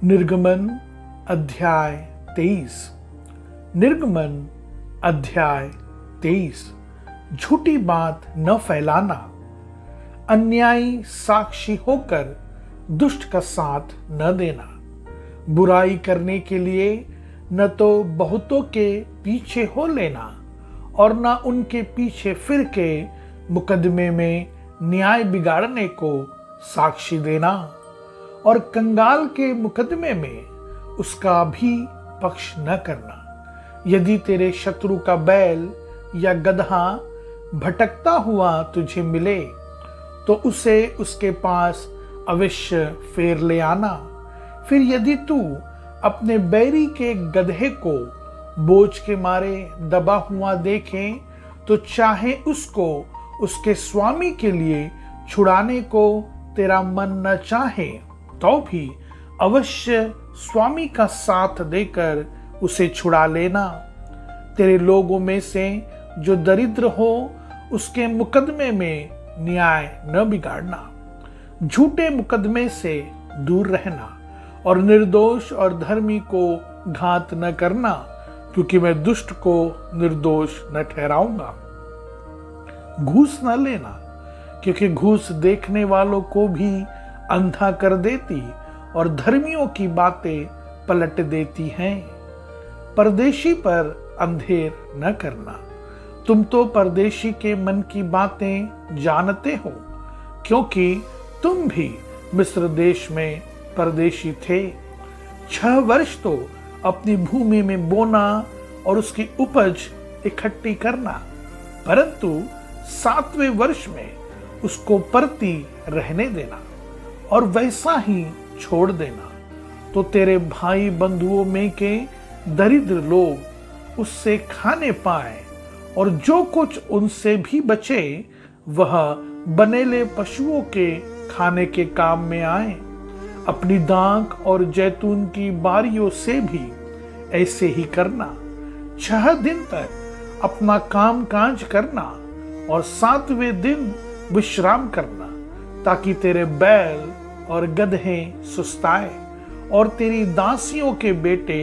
निर्गमन अध्याय 23। निर्गमन अध्याय 23। झूठी बात न फैलाना, अन्यायी साक्षी होकर दुष्ट का साथ न देना, बुराई करने के लिए न तो बहुतों के पीछे हो लेना और न उनके पीछे फिर के मुकदमे में न्याय बिगाड़ने को साक्षी देना, और कंगाल के मुकदमे में उसका भी पक्ष न करना। यदि तेरे शत्रु का बैल या गदहा भटकता हुआ तुझे मिले तो उसे उसके पास अवश्य फेर ले आना। फिर यदि तू अपने बैरी के गदहे को बोझ के मारे दबा हुआ देखे तो चाहे उसको उसके स्वामी के लिए छुड़ाने को तेरा मन न चाहे तो भी अवश्य स्वामी का साथ देकर उसे छुड़ा लेना। तेरे लोगों में से जो दरिद्र हो उसके मुकदमे में न्याय न बिगाड़ना। झूठे मुकदमे से दूर रहना और निर्दोष और धर्मी को घात न करना, क्योंकि मैं दुष्ट को निर्दोष न ठहराऊंगा। घूस न लेना, क्योंकि घूस देखने वालों को भी अंधा कर देती और धर्मियों की बातें पलट देती हैं। परदेशी पर अंधेर न करना। तुम तो परदेशी के मन की बातें जानते हो, क्योंकि तुम भी मिस्र देश में परदेशी थे। 6 वर्ष तो अपनी भूमि में बोना और उसकी उपज इकट्ठी करना, परंतु 7वें वर्ष में उसको परती रहने देना और वैसा ही छोड़ देना, तो तेरे भाई बंधुओं में के दरिद्र लोग उससे खाने पाए और जो कुछ उनसे भी बचे वह बनेले पशुओं के खाने के काम में आए। अपनी दाख और जैतून की बारियों से भी ऐसे ही करना। 6 दिन तक अपना काम काज करना और 7वें दिन विश्राम करना, ताकि तेरे बैल और गधे सुस्ताए और तेरी दासियों के बेटे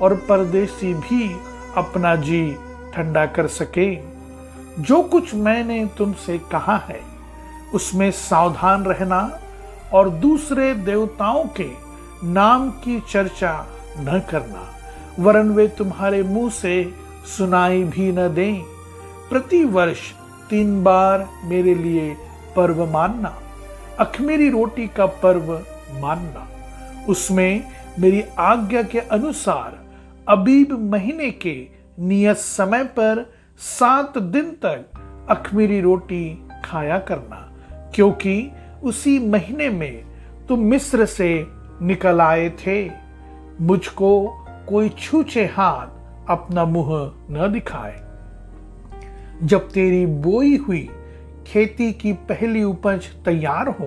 और परदेसी भी अपना जी ठंडा कर सके। जो कुछ मैंने तुमसे कहा है उसमें सावधान रहना और दूसरे देवताओं के नाम की चर्चा न करना, वरन वे तुम्हारे मुंह से सुनाई भी न दें। प्रति वर्ष 3 बार मेरे लिए पर्व मानना। अख़मीरी रोटी का पर्व मानना, उसमें मेरी आज्ञा के अनुसार अबीब महीने के नियत समय पर 7 दिन तक अख़मीरी रोटी खाया करना, क्योंकि उसी महीने में तुम मिस्र से निकल आए थे। मुझको कोई छूछे हाथ अपना मुंह न दिखाए। जब तेरी बोई हुई खेती की पहली उपज तैयार हो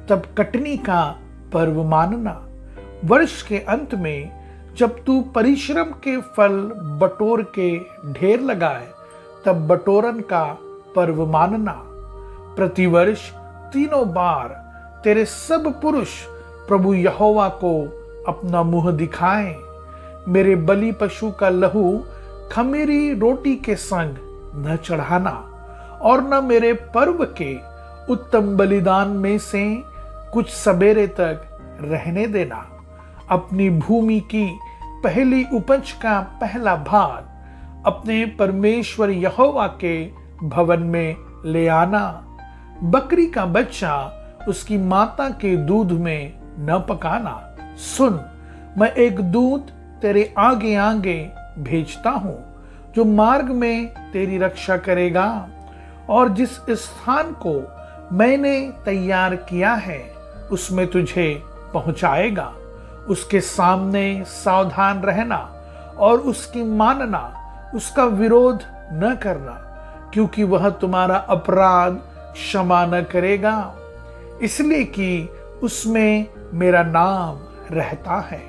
तब कटनी का पर्व मानना। वर्ष के अंत में जब तू परिश्रम के फल बटोर के ढेर लगाए तब बटोरन का पर्व मानना। प्रतिवर्ष 3 बार तेरे सब पुरुष प्रभु यहोवा को अपना मुंह दिखाएं। मेरे बलि पशु का लहू ख़मीरी रोटी के संग न चढ़ाना और न मेरे पर्व के उत्तम बलिदान में से कुछ सवेरे तक रहने देना। अपनी भूमि की पहली उपज का पहला भाग अपने परमेश्वर यहोवा के भवन में ले आना। बकरी का बच्चा उसकी माता के दूध में न पकाना। सुन, मैं एक दूत तेरे आगे आगे भेजता हूं जो मार्ग में तेरी रक्षा करेगा और जिस स्थान को मैंने तैयार किया है उसमें तुझे पहुंचाएगा। उसके सामने सावधान रहना और उसकी मानना, उसका विरोध न करना, क्योंकि वह तुम्हारा अपराध क्षमा न करेगा, इसलिए कि उसमें मेरा नाम रहता है।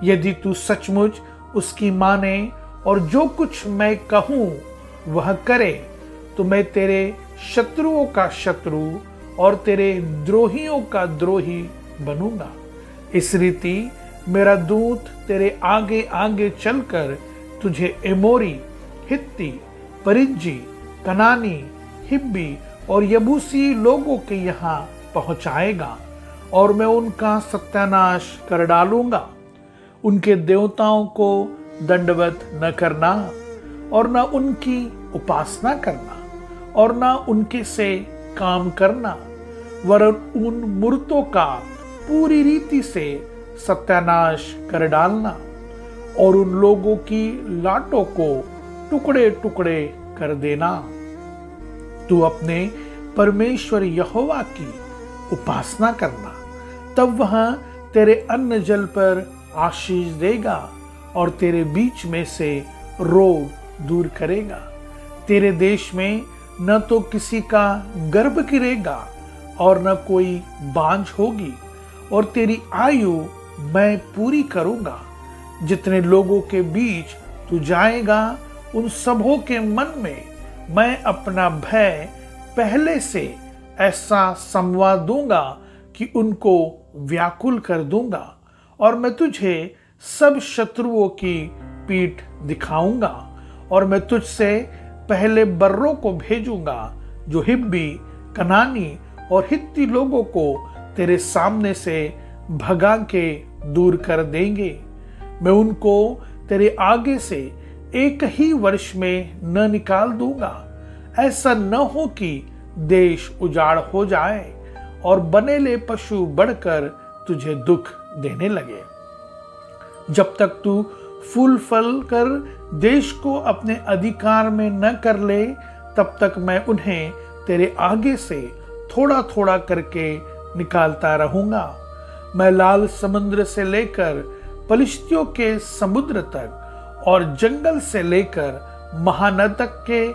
यदि तू सचमुच उसकी माने और जो कुछ मैं कहूं वह करे तो मैं तेरे शत्रुओं का शत्रु और तेरे द्रोहियों का द्रोही बनूंगा। इस रीति मेरा दूत तेरे आगे आगे चलकर तुझे एमोरी, हित्ती, परिज्जी, कनानी, हिब्बी और यबूसी लोगों के यहाँ पहुंचाएगा और मैं उनका सत्यानाश कर डालूंगा। उनके देवताओं को दंडवत न करना और न उनकी उपासना करना और न उनके से काम करना, वरन उन मूर्तों का पूरी रीति से सत्यानाश कर डालना और उन लोगों की लाटों को टुकड़े टुकड़े कर देना। तू अपने परमेश्वर यहोवा की उपासना करना, तब वह तेरे अन्न जल पर आशीष देगा और तेरे बीच में से रोग दूर करेगा। तेरे देश में न तो किसी का गर्भ गिरेगा और न कोई बांझ होगी, और तेरी आयु मैं पूरी करूंगा। जितने लोगों के बीच तू जाएगा उन सबों के मन में मैं अपना भय पहले से ऐसा समवा दूंगा कि उनको व्याकुल कर दूंगा, और मैं तुझे सब शत्रुओं की पीठ दिखाऊंगा। और मैं तुझसे पहले बर्रों को भेजूंगा जो हिब्बी, कनानी और हित्ती लोगों को तेरे सामने से भगा के दूर कर देंगे। मैं उनको तेरे आगे से एक ही वर्ष में न निकाल दूंगा। ऐसा न हो कि देश उजाड़ हो जाए और बनेले पशु बढ़कर तुझे दुख देने लगे। जब तक तू फूल फल कर देश को अपने अधिकार में न कर ले, तब तक मैं उन्हें तेरे आगे से थोड़ा थोड़ा करके निकालता रहूंगा। मैं लाल समुद्र से लेकर पलिश्तियों के समुद्र तक और जंगल से लेकर महानद तक के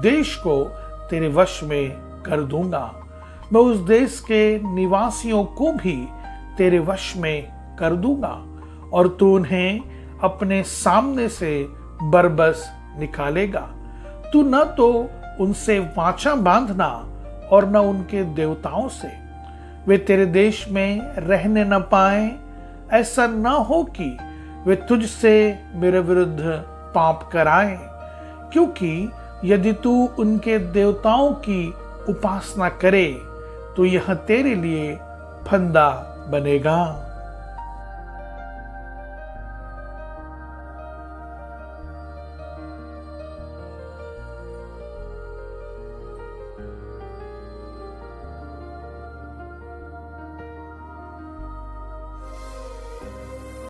देश को तेरे वश में कर दूंगा। मैं उस देश के निवासियों को भी तेरे वश में कर दूंगा और तू उन्हें अपने सामने से बरबस निकालेगा। तू न तो उनसे वाचा बांधना और न उनके देवताओं से। वे तेरे देश में रहने न पाए। ऐसा न हो कि वे तुझसे मेरे विरुद्ध पाप कराएं, क्योंकि यदि तू उनके देवताओं की उपासना करे तो यह तेरे लिए फंदा बनेगा।